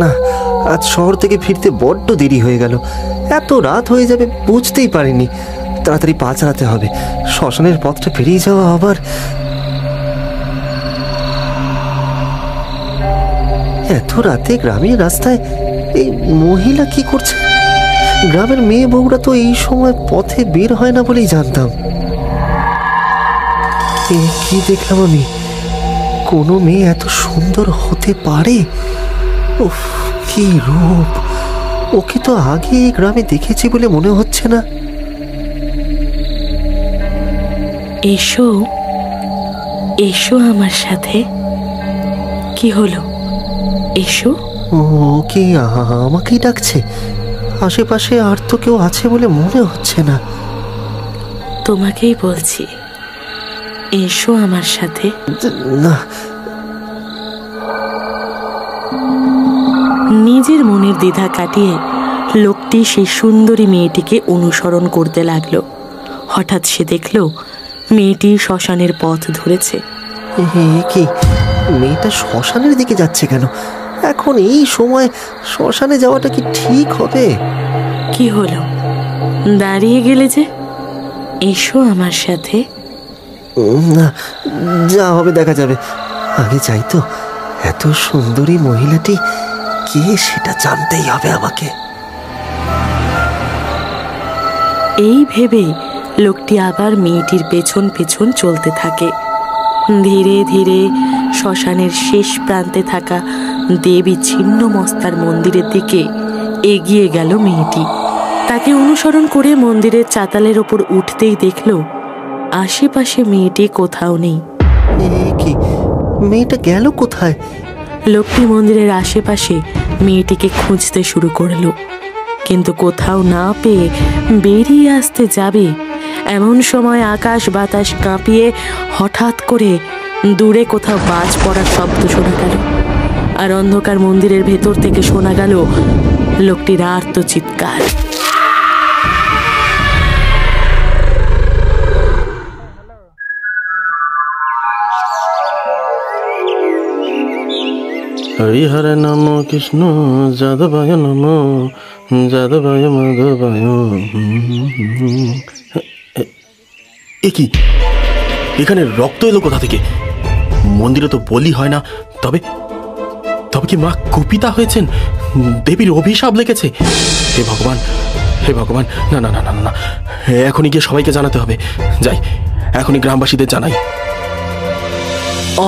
না, আজ শহর থেকে ফিরতে বড্ড দেরি হয়ে গেল। এত রাত হয়ে যাবে বুঝতেই পারিনি। তাড়াতাড়ি পা চালাতে হবে, শ্মশানের পথটা পেরিয়ে যাওয়া আবার। এত রাতে গ্রামের রাস্তায় এই মহিলা কি করছে? গ্রামের মেয়ে বউরা তো এই সময় পথে বের হয় না বলেই জানতাম। কি দেখলাম আমি? কোনো মেয়ে এত সুন্দর হতে পারে? উফ, কি রূপ! ওকে তো আগে এই গ্রামে দেখেছি বলে মনে হচ্ছে না। এসো এসো আমার সাথে। কি হলো? এসো। ও কি আমাকেই ডাকছে? আশেপাশে আর তো কেউ আছে বলে মনে হচ্ছে না। তোমাকেই বলছি, এসো আমার সাথে। না। নিজের মনের দ্বিধা কাটিয়ে লোকটি সেই সুন্দরী মেয়েটিকে অনুসরণ করতে লাগলো। হঠাৎ সে দেখল মেয়েটি শ্মশানের পথ ধরেছে। কি, মেয়েটা শ্মশানের দিকে যাচ্ছে কেন? এখন এই সময় শ্মশানে যাওয়াটা কি ঠিক হবে? কি হলো, দাঁড়িয়ে গেলে যে? এসো আমার সাথে। না, যা হবে দেখা যাবে। আগে যাই তো। এত সুন্দরী মহিলাটি কে সেটা জানতেই হবে আমাকে। এই ভেবে লোকটি আবার মেয়েটির পেছন পেছন চলতে থাকে। ধীরে ধীরে শ্মশানের শেষ প্রান্তে থাকা দেবী ছিন্নমস্তার মন্দিরের দিকে এগিয়ে গেল মেয়েটি। তাকে অনুসরণ করে মন্দিরের চাতালের ওপর উঠতেই দেখল আশেপাশে মেয়েটি কোথাও নেই। কি, মেয়েটা গেল কোথায়? লোকটি মন্দিরের আশেপাশে মেয়েটিকে খুঁজতে শুরু করলো, কিন্তু কোথাও না পেয়ে বেরিয়ে আসতে যাবে এমন সময় আকাশ বাতাস কাঁপিয়ে হঠাৎ করে দূরে কোথাও বাজ পড়ার শব্দ শোনা গেল। আর অন্ধকার মন্দিরের ভেতর থেকে শোনা গেল লোকটির আর্ত চিৎকার। হরিহরে নম কৃষ্ণ যাদবায় নম যাদবায় মাধবায়। এ কি, এখানে রক্ত এলো কোথা থেকে? মন্দিরে তো বলি হয় না। তবে তবে কি মা কুপিতা হয়েছেন? দেবীর অভিশাপ লেগেছে? হে ভগবান, হে ভগবান! না না না না না, এখনই গিয়ে সবাইকে জানাতে হবে। যাই, এখনই গ্রামবাসীদের জানাই।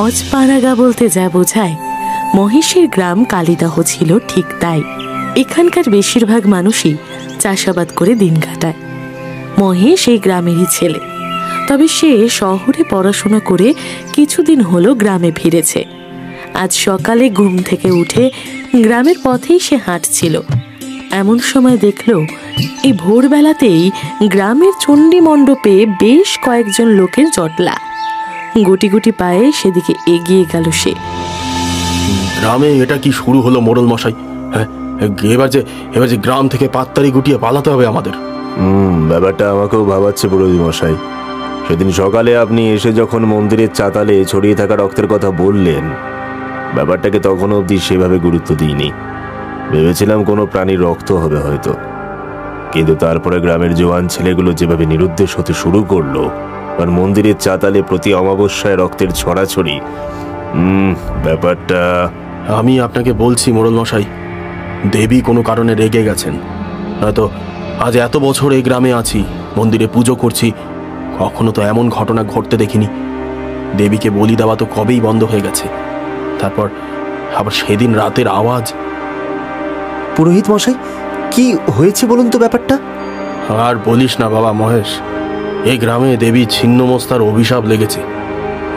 অজপাড়াগা বলতে যা বোঝায়, মহেশের গ্রাম কালিদাহ ছিল ঠিক তাই। এখানকার বেশিরভাগ মানুষই চাষাবাদ করে দিন কাটায়। মহেশ এই গ্রামেরই ছেলে, তবে সে শহরে পড়াশোনা করে কিছুদিন হলো গ্রামে ফিরেছে। আজ সকালে ঘুম থেকে উঠে গ্রামের পথেই সে হাঁটছিল। এমন সময় দেখল এই ভোরবেলাতেই গ্রামের চণ্ডী মণ্ডপে বেশ কয়েকজন লোকের জটলা। গুটি গুটি পায়ে সেদিকে এগিয়ে গেল সে। গ্রামে এটা কি শুরু হলো মোড়ল মশাই? হ্যাঁ, এবার যে গ্রাম থেকে পাত্তারি গুটিয়ে পালাতে হবে আমাদের। ব্যাপারটা আমাকেও ভাবাচ্ছে পুরোহিত মশাই। সেদিন সকালে আপনি এসে যখন মন্দিরের চাতালে ছড়িয়ে থাকা রক্তের কথা বললেন, ব্যাপারটাকে তখন অবধি সেভাবে গুরুত্ব দিইনি। ভেবেছিলাম কোনো প্রাণীর রক্ত হবে হয়তো, কিন্তু তারপরে গ্রামের জওয়ান ছেলেগুলো যেভাবে নিরুদ্দেশ হতে শুরু করলো, আর মন্দিরের চাতালে প্রতি অমাবস্যায় রক্তের ছড়াছড়ি, ব্যাপারটা। আমি আপনাকে বলছি মোড়ল মশাই, দেবী কোনো কারণে রেগে গেছেন। নয়তো আজ এত বছর এই গ্রামে আছি, মন্দিরে পুজো করছি, কখনো তো এমন ঘটনা ঘটতে দেখিনি। দেবীকে বলি দেওয়া তো কবেই বন্ধ হয়ে গেছে। তারপর আবার সেদিন রাতের আওয়াজ। পুরোহিত মশাই, কি হয়েছে বলুন তো ব্যাপারটা? আর বলিস না বাবা মহেশ, এই গ্রামে দেবী ছিন্নমস্তার অভিশাপ লেগেছে।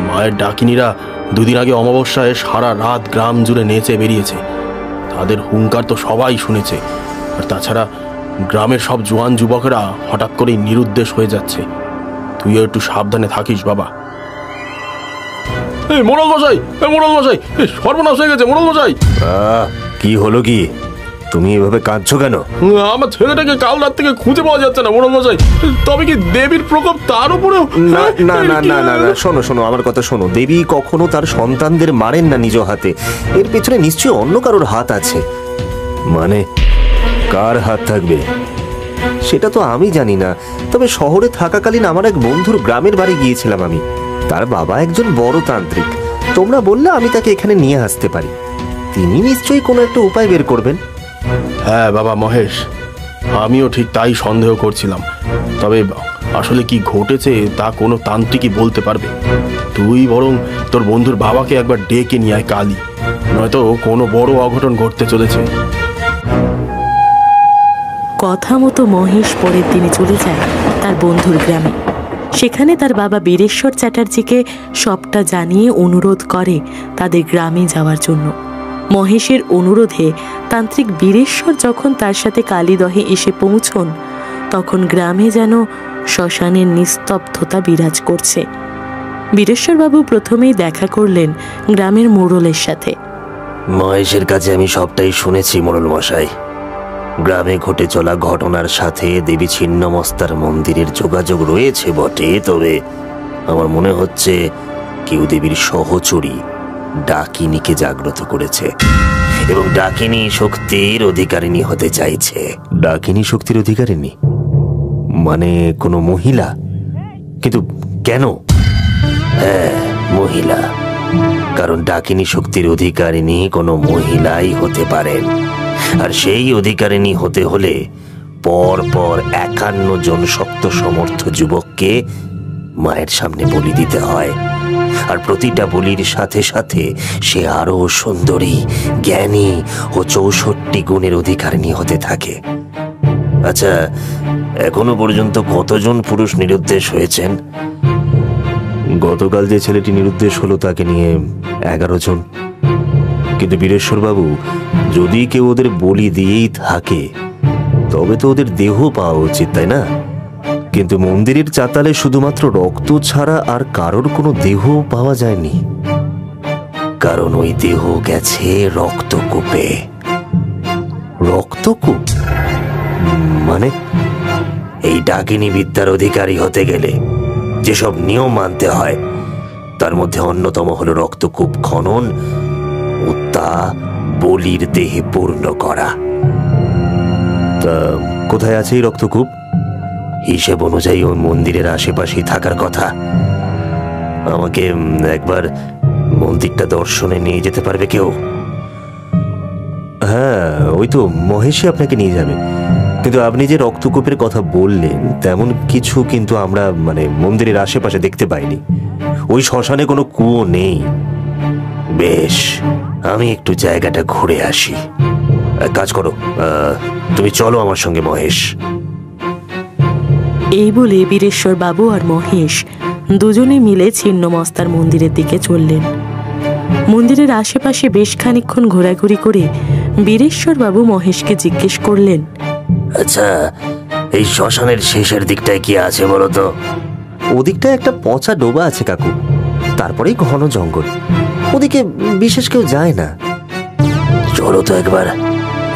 মায়ের ডাকিনীরা দুদিন আগে অমাবস্যায় সারা রাত গ্রাম জুড়ে নেচে বেরিয়েছে। তাদের হুঙ্কার তো সবাই শুনেছে। আর তাছাড়া গ্রামের সব জোয়ান যুবকেরা হঠাৎ করেই নিরুদ্দেশ হয়ে যাচ্ছে। তুইও একটু সাবধানে থাকিস বাবা। এই মোড়ল মশাই, মোড়ল মশাই, সর্বনাশ হয়ে গেছে মোড়ল মশাই। কি হলো কি? তুমি এভাবে কাঁদছো কেন? আমার ছেলেটাকে কাল রাত থেকে খুঁজে পাওয়া যাচ্ছে না মোড়ল মশাই। তবে কি দেবীর প্রকোপ তার উপরেও? না না না না না না, শোনো শোনো, আমার কথা শোনো। দেবী কখনো তার সন্তানদের মারেন না নিজ হাতে। এর পেছনে নিশ্চয়ই অন্য কারোর হাত আছে। মানে কার হাত থাকবে সেটা তো আমি জানি না, তবে শহরে থাকাকালীন আমার এক বন্ধুর গ্রামের বাড়ি গিয়েছিলাম আমি। তার বাবা একজন বড় তান্ত্রিক। তোমরা বললে আমি তাকে এখানে নিয়ে আসতে পারি। তিনি নিশ্চয়ই কোনো একটা উপায় বের করবেন। হ্যাঁ বাবা মহেশ, আমিও ঠিক তাই সন্দেহ করছিলাম। তবে আসলে কি ঘটেছে তা কোনো তান্ত্রিকই বলতে পারবে। তুই বরং তোর বন্ধুর বাবাকে একবার ডেকে নিয়ে আয় কালই, নয়তো কোনো বড় অঘটন ঘটতে চলেছে। কথা মতো মহেশ পরের দিনে চলে যায় তার বন্ধুর গ্রামে। সেখানে তার বাবা বীরেশ্বর চ্যাটার্জিকে সবটা জানিয়ে অনুরোধ করে তাদের গ্রামে যাওয়ার জন্য। মহেশের অনুরোধে তান্ত্রিক বীরেশ্বর যখন তার সাথে কালীদহে এসে পৌঁছন, তখন গ্রামে যেন শ্মশানের নিস্তব্ধতা বিরাজ করছে। বীরেশ্বরবাবু প্রথমেই দেখা করলেন গ্রামের মোড়লের সাথে। মহেশের কাছে আমি সবটাই শুনেছি মোড়ল মশাই। গ্রামে ঘটে চলা ঘটনার সাথে দেবী ছিন্নমস্তার মন্দিরের যোগাযোগ রয়েছে বটে, তবে আমার মনে হচ্ছে কেউ দেবীর সহচরী ডাকিনীকে জাগ্রত করেছে এবং ডাকিনী শক্তির অধিকারিণী হতে চাইছে। ডাকিনী শক্তির অধিকারিণী মানে কোনো মহিলা? কিন্তু কেন? হ্যাঁ, মহিলা। কারণ ডাকিনী শক্তির অধিকারিণী কোনো মহিলাই হতে পারেন, আর সেই অধিকারিণী হতে হলে পর পর 51 জন শক্ত সমর্থ যুবককে মায়ের সামনে বলি দিতে হয়। আর প্রতিটা বলির সাথে সাথে সে আরো সুন্দরী, জ্ঞানী ও 64 গুণের অধিকারিণী হতে থাকে। আচ্ছা, এখনো পর্যন্ত কতজন পুরুষ নিরুদ্দেশ হয়েছেন? গতকাল যে ছেলেটি নিরুদ্দেশ হলো তাকে নিয়ে 11 জন। কিন্তু বীরেশ্বরবাবু, যদি কেউ ওদের বলি দিয়েই থাকে তবে তো ওদের দেহ পাওয়া উচিত, তাই না? কিন্তু মন্দিরের চাতালে শুধুমাত্র রক্ত ছাড়া আর কারোর কোনো দেহ পাওয়া যায়নি, কারণ ওই দেহ গেছে রক্তকূপে। রক্তকূপ মানে? এই ডাকিনী বিদ্যার অধিকারী হতে গেলে যেসব নিয়ম মানতে হয় তার মধ্যে অন্যতম হলো রক্তকূপ খনন ও তা বলির দেহে পূর্ণ করা। তা কোথায় আছে এই রক্তকূপ? হিসেব অনুযায়ী ওই মন্দিরের আশেপাশেই থাকার কথা। আমাকে একবার মন্দিরটা দর্শনে নিয়ে যেতে পারবে কেউ? হ্যাঁ, ওই তো মহেশই আপনাকে নিয়ে যাবে। কিন্তু আপনি যে রক্তকূপের কথা বললেন তেমন কিছু কিন্তু আমরা মন্দিরের আশেপাশে দেখতে পাইনি। ওই শ্মশানে কোনো কুয়ো নেই। বেশ, আমি একটু জায়গাটা ঘুরে আসি। কাজ করো, তুমি চলো আমার সঙ্গে মহেশ। এই বলে বীরেশ্বর বাবু আর মহেশ দুজনে মিলে ছিন্নমস্তার মন্দিরের দিকে চললেন। মন্দিরের আশেপাশে বেশ খানিকক্ষণ ঘোরাঘুরি করে বীরেশ্বর বাবু মহেশকে জিজ্ঞেস করলেন, আচ্ছা, এই শ্মশানের শেষের দিকটায় কি আছে বলো তো? ওদিকটায় একটা পচা ডোবা আছে কাকু, তারপরেই ঘন জঙ্গল। ওদিকে বিশেষ কেউ যায় না। চলো তো একবার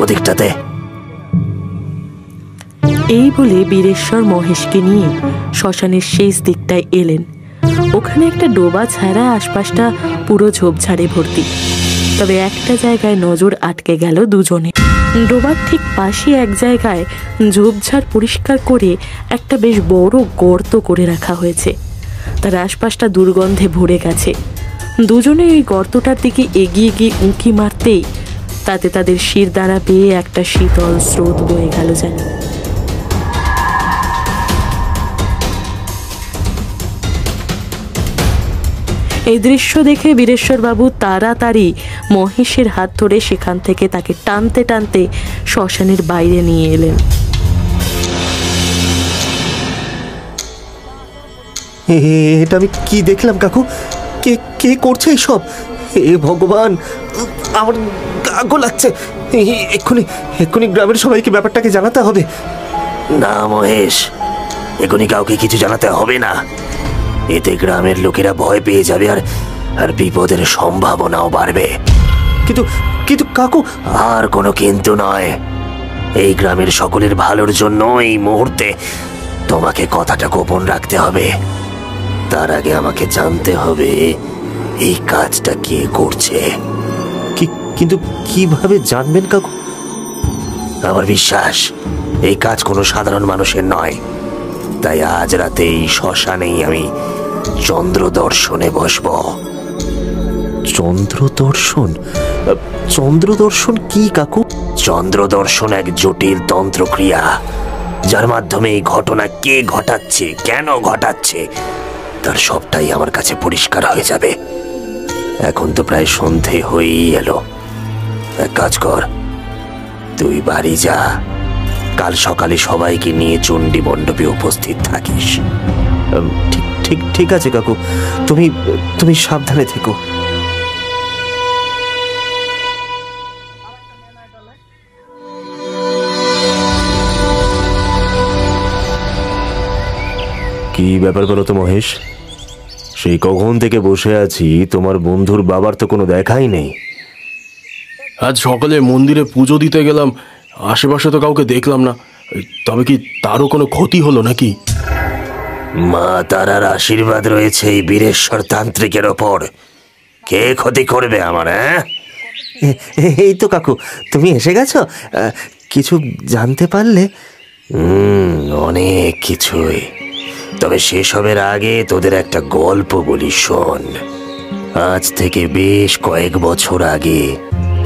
ওদিকটাতে। এই বলে বীরেশ্বর মহেশকে নিয়ে শ্মশানের শেষ দিকটায় এলেন। ওখানে একটা ডোবা ছাড়া আশপাশটা পুরো ঝোপঝাড়ে ভর্তি। তবে একটা জায়গায় নজর আটকে গেল দুজনে। ডোবার ঠিক পাশে এক জায়গায় ঝোপঝাড় পরিষ্কার করে একটা বেশ বড় গর্ত করে রাখা হয়েছে। তার আশপাশটা দুর্গন্ধে ভরে গেছে। দুজনে ওই গর্তটার দিকে এগিয়ে গিয়ে উঁকি মারতেই তাতে তাদের শির দ্বারা বেয়ে একটা শীতল স্রোত বয়ে গেল যেন। এই দৃশ্য দেখে বীরেশ্বরবাবু তাড়াতাড়ি মহেশের হাত ধরে সেখান থেকে তাকে টানতে টানতে শ্মশানের বাইরে নিয়ে এলেন। এটা আমি কি দেখলাম কাকু? কে কে করছে এইসব? হে ভগবান, আমার গা লাগছে। এক্ষুনি এক্ষুনি গ্রামের সবাইকে ব্যাপারটাকে জানাতে হবে। না মহেশ, এখনই কাউকে কিছু জানাতে হবে না। এতে গ্রামের লোকেরা ভয় পেয়ে যাবে আর বিপদের সম্ভাবনাও বাড়বে। কিন্তু কিন্তু কাকু, আর কোনো কিন্তু নয়। এই গ্রামের সকলের ভালোর জন্য এই মুহূর্তে তোমাকে কথাটা গোপন রাখতে হবে। তার আগে আমাকে জানতে হবে এই কাজটা কে করছে। কিন্তু কিভাবে জানবেন কাকু? আমার বিশ্বাস এই কাজ কোনো সাধারণ মানুষের নয়। তাই আজ রাতে এই শ্মশানেই আমি চন্দ্রদর্শনে বসব। চন্দ্রদর্শন? চন্দ্রদর্শন কি কাকু? চন্দ্রদর্শন এক জটিল তন্ত্রক্রিয়া, যার মাধ্যমে এই ঘটনা কে ঘটাচ্ছে, কেন ঘটাচ্ছে, তার সবটাই আমার কাছে পরিষ্কার হয়ে যাবে। এখন তো প্রায় সন্ধে হয়েই এলো। এক কাজ কর, তুই বাড়ি যা। কাল সকালে সবাইকে নিয়ে চণ্ডী মণ্ডপে উপস্থিত থাকিস। ঠিক আছে কাকু, তুমি সাবধানে থেকো। কি ব্যাপার বলো তো মহেশ? সেই কখন থেকে বসে আছি, তোমার বন্ধুর বাবার তো কোনো দেখাই নেই। আজ সকালে মন্দিরে পুজো দিতে গেলাম, আশেপাশে তো কাউকে দেখলাম না। তবে কি তারও কোনো ক্ষতি হলো নাকি? মা তারার আশীর্বাদ রয়েছে এই বীরেশ্বর তান্ত্রিকের ওপর। কে ক্ষতি করবে আমার? এই তো কাকু, তুমি এসে গেছো। কিছু জানতে পারলে? অনেক কিছুই। তবে সেসবের আগে তোদের একটা গল্প বলি, শোন। আজ থেকে বেশ কয়েক বছর আগে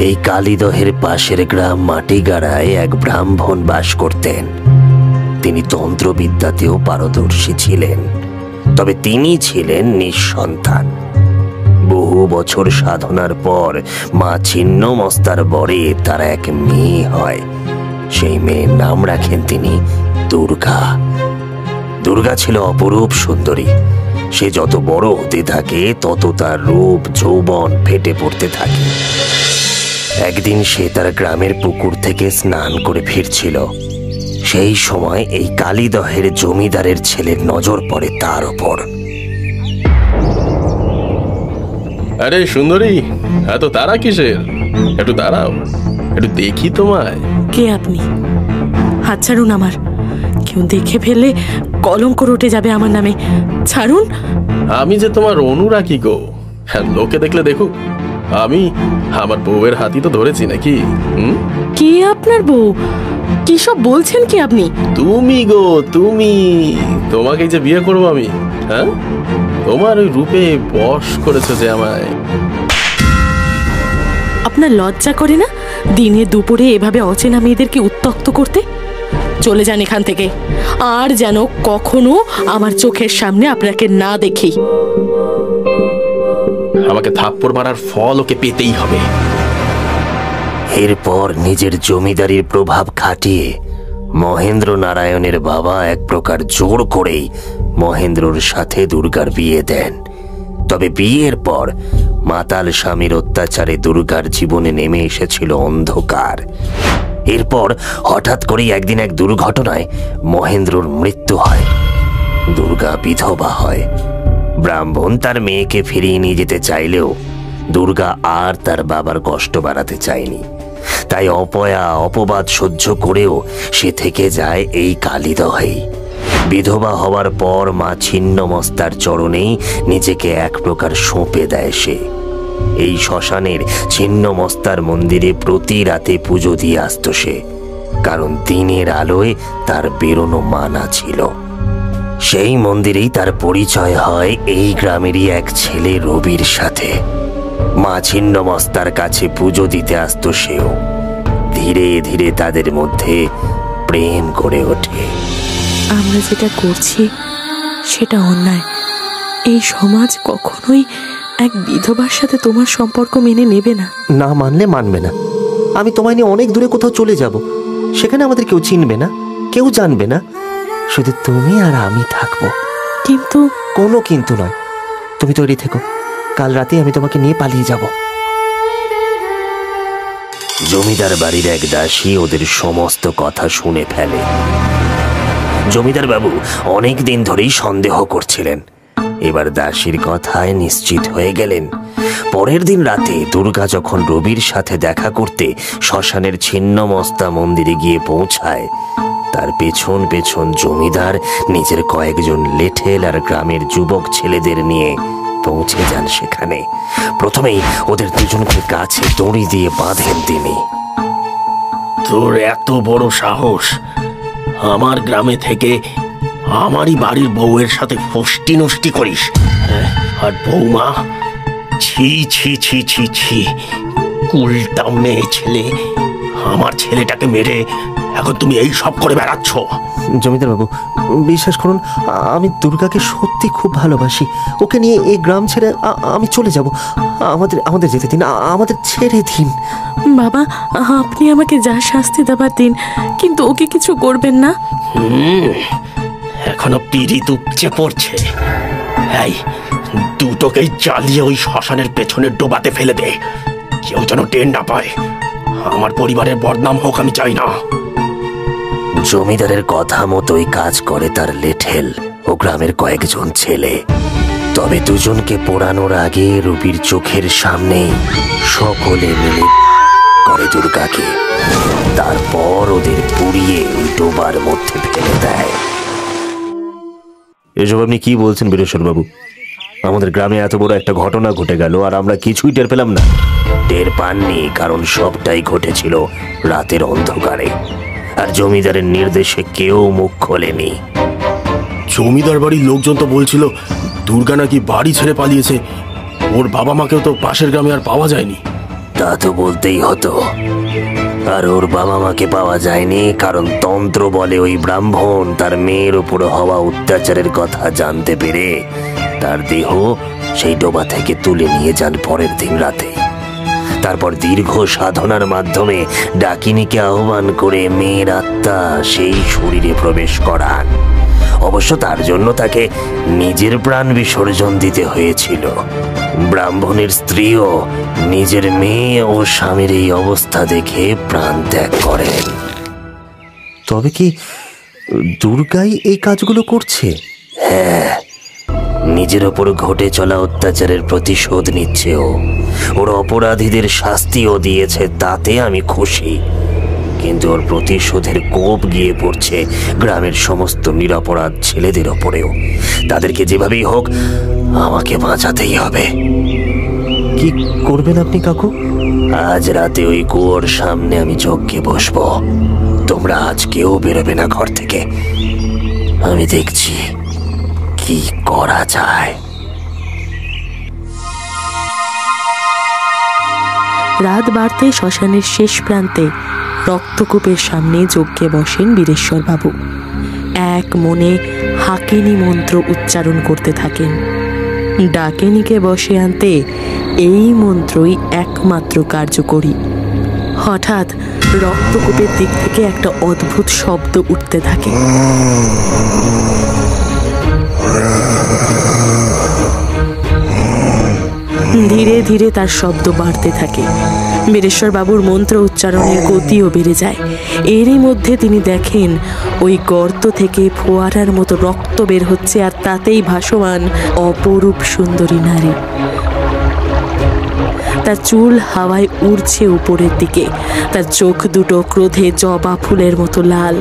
এই কালীদহের পাশের গ্রাম মাটিগাড়ায় এক ব্রাহ্মণ বাস করতেন। তিনি তন্ত্রবিদ্যাতেও পারদর্শী ছিলেন, তবে তিনি ছিলেন নিঃসন্তান। বহু বছর সাধনার পর মা ছিন্নমস্তার বরে তার এক মেয়ে হয়। সেই মেয়ের নাম রাখেন তিনি দুর্গা। দুর্গা ছিল অপরূপ সুন্দরী। সে যত বড় হতে থাকে তত তার রূপ যৌবন ফেটে পড়তে থাকে। একদিন সে তার গ্রামের পুকুর থেকে স্নান করে ফিরছিল। সেই সময় এই কালীদহের জমিদারের ছেলের নজর পড়ে তার ওপর। আরে সুন্দরী, এত তারা কিসের? একটু দাঁড়াও, একটু দেখি তোমায়। কে আপনি? হাত ছাড়ুন আমার। কেউ দেখে ফেললে কলঙ্ক রটে যাবে আমার নামে। ছাড়ুন। আমি যে তোমার অনুরাগী গো। হ্যাঁ, লোকে দেখলে দেখুক। আমি আমার বউয়ের হাতই তো ধরেছি নাকি? কে আপনার বউ? কি সব বলছেন কি আপনি? তুমি গো, তুমি। তোমাকে যে বিয়ে করবো আমি। হ্যাঁ, তোমার ওই রূপে বশ করেছো যে আমায়। আপনার লজ্জা করে না দিনে দুপুরে এভাবে অচেনা মেয়েদেরকে উত্ত্যক্ত করতে? চলে যান এখান থেকে, আর যেন কখনো আমার চোখের সামনে আপনাকে না দেখি। আমাকে থাপ্পড় মারার ফল ওকে পেতেই হবে। এরপর নিজের জমিদারির প্রভাব খাটিয়ে মহেন্দ্র নারায়ণের বাবা এক প্রকার জোর করেই মহেন্দ্রর সাথে দুর্গার বিয়ে দেন। তবে বিয়ের পর মাতাল স্বামীর অত্যাচারে দুর্গার জীবনে নেমে এসেছিল অন্ধকার। এরপর হঠাৎ করেই একদিন এক দুর্ঘটনায় মহেন্দ্রর মৃত্যু হয়। দুর্গা বিধবা হয়। ব্রাহ্মণ তার মেয়েকে ফিরিয়ে নিয়ে যেতে চাইলেও দুর্গা আর তার বাবার কষ্ট বাড়াতে চায়নি। তাই অপয়া অপবাদ সহ্য করেও সে থেকে যায় এই কালীদহেই। বিধবা হওয়ার পর মা ছিন্নমস্তার চরণেই নিজেকে এক প্রকার সঁপে দেয় সে। এই শ্মশানের ছিন্নমস্তার মন্দিরে প্রতি রাতে পুজো দিয়ে আসত সে, কারণ দিনের আলোয় তার বেরোনো মানা ছিল। সেই মন্দিরেই তার পরিচয় হয় এই গ্রামেরই এক ছেলে রবির সাথে। মা ছিন্নমস্তার কাছে পুজো দিতে আসত সেও। ধীরে ধীরে তাদের মধ্যে প্রেম করে ওঠে। আমরা যেটা করছি সেটা অন্যায়। এই সমাজ কখনোই এক বিধবার সাথে তোমার সম্পর্ক মেনে নেবে না। না মানলে মানবে না। আমি তোমায় নিয়ে অনেক দূরে কোথাও চলে যাব। সেখানে আমাদের কেউ চিনবে না, কেউ জানবে না। শুধু তুমি আর আমি থাকবো। কিন্তু কোনো কিন্তু নয়। তুমি তৈরি থেকো, কাল রাতে আমি তোমাকে নিয়ে পালিয়ে যাব। জমিদার বাড়ির এক দাসী ওদের সমস্ত কথা শুনে ফেলে। জমিদার বাবু অনেক দিন ধরেই সন্দেহ করছিলেন। এবার দাসীর কথায় নিশ্চিত হয়ে গেলেন। পরের দিন রাতে দুর্গা যখন রবির সাথে দেখা করতে শ্মশানের ছিন্নমস্তা মন্দিরে গিয়ে পৌঁছায়, তার পেছন পেছন জমিদার নিজের কয়েকজন লেঠেল আর গ্রামের যুবক ছেলেদের নিয়ে পৌঁছে যান সেখানে। প্রথমেই ওদের দুজনকে গাছে দড়ি দিয়ে বাঁধেন তিনি। তোর এত বড় সাহস, আমার গ্রামে থেকে আমারই বাড়ির বউয়ের সাথে ফষ্টি নষ্টি করিস? আর বৌমা, ছি ছি ছি ছি ছি, কুলটা মেয়ে ছেলে, আমার ছেলেটাকে মেরে এখন তুমি এই সব করে বেড়াচ্ছ? জমিদার বাবু, বিশ্বাস করুন, আমি দুর্গাকে সত্যি খুব ভালোবাসি। ওকে নিয়ে এই গ্রাম ছেড়ে আমি চলে যাব। আমাদের যেতে দিন, আমাদের ছেড়ে দিন। বাবা, আপনি আমাকে যা শাস্তি দেবার দিন, কিন্তু ওকে কিছু করবেন না। এখনো পিড়িত উপচে পড়ছে। এই দুটোকেই চালিয়ে ওই শ্মশানের পেছনে ডোবাতে ফেলে দে, কেউ যেন টের না পায়। আমার পরিবারের বদনাম হোক আমি চাই না। জমিদারের কথা মতোই কাজ করে তার লেঠেল ও গ্রামের কয়েকজন ছেলে। তবে দুজনকে পোড়ানোর আগে রবির চোখের সামনেই সকলে মিলে করে দুর্গাকে। তারপর ওদের পুড়িয়ে ওই ডোবার মধ্যে ফেলে দেয়। এসব আপনি কি বলছেন বীরেশ্বর বাবু? আমাদের গ্রামে এত বড় একটা ঘটনা ঘটে গেল আর আমরা কিছুই টের পেলাম না। টের পাননি, কারণ সবটাই ঘটেছিল রাতের অন্ধকারে, আর জমিদারের নির্দেশে কেউ মুখ খোলেনি। জমিদার বাড়ির লোকজন তো বলছিল দুর্গা নাকি বাড়ি ছেড়ে পালিয়েছে। ওর বাবা মাকেও তো পাশের গ্রামে আর পাওয়া যায়নি। তা তো বলতেই হতো। আর ওর বাবা মাকে পাওয়া যায়নি কারণ তন্ত্র বলে ওই ব্রাহ্মণ তার মেয়ের উপর হওয়া অত্যাচারের কথা জানতে পেরে তার দেহ সেই ডোবা থেকে তুলে নিয়ে যান পরের দিন রাতে। তারপর দীর্ঘ সাধনার মাধ্যমে ডাকিনীকে আহ্বান করে মেয়ের আত্মা সেই শরীরে প্রবেশ করান। অবশ্য তার জন্য তাকে নিজের প্রাণ বিসর্জন দিতে হয়েছিল। ব্রাহ্মণের স্ত্রীও নিজের মেয়ে ও স্বামীর এই অবস্থা দেখে প্রাণ ত্যাগ করেন। তবে কি দুর্গাই এই কাজগুলো করছে? হ্যাঁ, নিজের ওপর ঘটে চলা অত্যাচারের প্রতিশোধ নিচ্ছে ও। ওর অপরাধীদের শাস্তিও দিয়েছে, তাতে আমি খুশি। কিন্তু ওর প্রতিশোধের কোপ গিয়ে পড়ছে গ্রামের সমস্ত নিরপরাধ ছেলেদের ওপরেও। তাদেরকে যেভাবেই হোক আমাকে বাঁচাতেই হবে। কি করবেন আপনি কাকু? আজ রাতে ওই কুয়োর সামনে আমি যজ্ঞে বসবো। তোমরা আজ কেউ বেরোবে না ঘর থেকে। আমি দেখছি কি করা যায়। রাত বাড়তে শ্মশানের শেষ প্রান্তে রক্তকূপের সামনে যজ্ঞে বসেন বীরেশ্বর বাবু। এক মনে হাকিনী মন্ত্র উচ্চারণ করতে থাকেন। ডাকিনীকে বসে আনতে এই মন্ত্রই একমাত্র কার্যকরী। হঠাৎ রক্তকূপের দিক থেকে একটা অদ্ভুত শব্দ উঠতে থাকে। ধীরে ধীরে তার শব্দ বাড়তে থাকে। বীরেশ্বর বাবুর মন্ত্র উচ্চারণের গতিও বেড়ে যায়। এরই মধ্যে তিনি দেখেন ওই গর্ত থেকে ফোয়ারার মতো রক্ত বের হচ্ছে, আর তাতেই ভাসমান অপরূপ সুন্দরী নারী। তার চুল হাওয়ায় উড়ছে উপরের দিকে, তার চোখ দুটো ক্রোধে জবা ফুলের মতো লাল।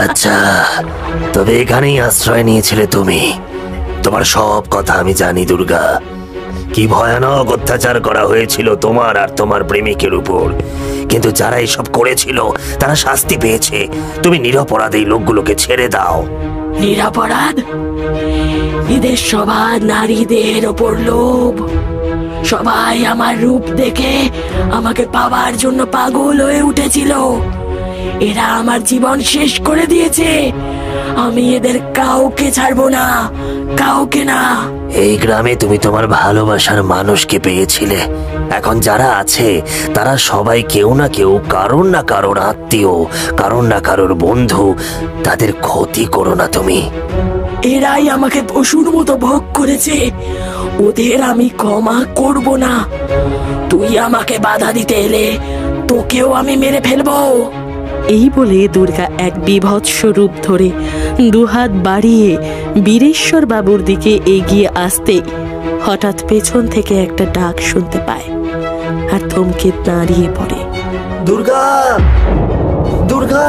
আচ্ছা, তবে এখানেই আশ্রয় নিয়েছিলে তুমি? তোমার সব কথা আমি জানি দুর্গা। কি ভয়ানক অত্যাচার করা হয়েছিল তোমার আর তোমার প্রেমিকের উপর, কিন্তু যারা এসব করেছিল তারা শাস্তি পেয়েছে। তুমি নিরপরাধ এই লোকগুলোকে ছেড়ে দাও। নিরপরাধ? এদের সবার নারীদের ওপর লোভ। সবাই আমার রূপ দেখে আমাকে পাওয়ার জন্য পাগল হয়ে উঠেছিল। এরা আমার জীবন শেষ করে দিয়েছে। আমি এদের কাউকে ছাড়বো না, কাউকে না। এই গ্রামে তুমি তোমার ভালোবাসার মানুষকে পেয়েছিলে। এখন যারা আছে তারা সবাই কেউ না কেউ, কারোর না কারোর আত্মীয়, কারোর না কারোর বন্ধু। তাদের ক্ষতি করো না তুমি। এরাই আমাকে পশুর মতো ভোগ করেছে, ওদের আমি ক্ষমা করব না। তুই আমাকে বাধা দিতে এলে তোকেও আমি মেরে ফেলবো। এই বলে দুর্গা এক বিভৎস রূপ ধরে দুহাত বাড়িয়ে বীরেশ্বর বাবুর দিকে এগিয়ে আসতেই হঠাৎ পেছন থেকে একটা ডাক শুনতে পায় আর থমকে দাঁড়িয়ে পড়ে। দুর্গা, দুর্গা,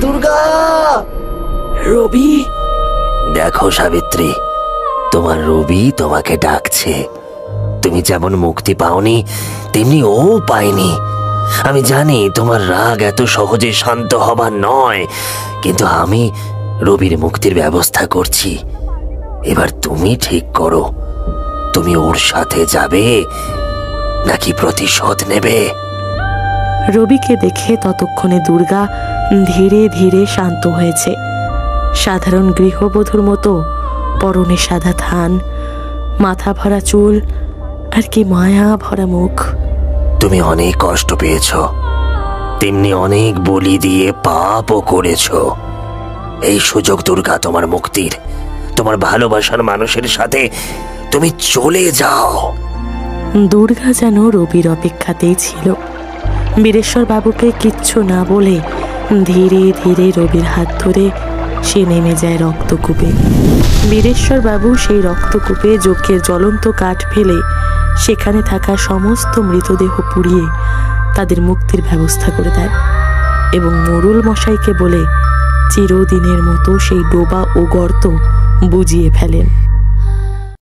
দুর্গা! রবি! দেখো সাবিত্রী, তোমার রবি তোমাকে ডাকছে। তুমি যেমন মুক্তি পাওনি তেমনি ও পায়নি। আমি জানি তোমার রাগ এত সহজে শান্ত হবার নয়, কিন্তু আমি রবির মুক্তির ব্যবস্থা করছি। এবার তুমি ঠিক করো, তুমি ওর সাথে যাবে নাকি প্রতিশোধ নেবে? রবিকে দেখে ততক্ষণে দুর্গা ধীরে ধীরে শান্ত হয়েছে। সাধারণ গৃহবধূর মতো পরনে সাদা থান, মাথা ভরা চুল, আর কি মায়া ভরা মুখ। তুমি অনেক কষ্ট পেয়েছ, তেমনি অনেক বলি দিয়ে পাপও করেছ। এই সুযোগ দুর্গা তোমার মুক্তির। তোমার ভালোবাসার মানুষের সাথে তুমি চলে যাও। দুর্গা যেন রবির অপেক্ষাতেই ছিল। বীরেশ্বর বাবুকে কিচ্ছু না বলে ধীরে ধীরে রবির হাত ধরে সে নেমে যায় রক্তকূপে। বীরেশ্বর বাবু সেই রক্তকূপে যজ্ঞের জ্বলন্ত কাঠ ফেলে সেখানে থাকা সমস্ত মৃতদেহ পুড়িয়ে তাদের মুক্তির ব্যবস্থা করে দেয় এবং মোড়ল মশাইকে বলে চিরদিনের মতো সেই ডোবা ও গর্ত বুজিয়ে ফেলেন।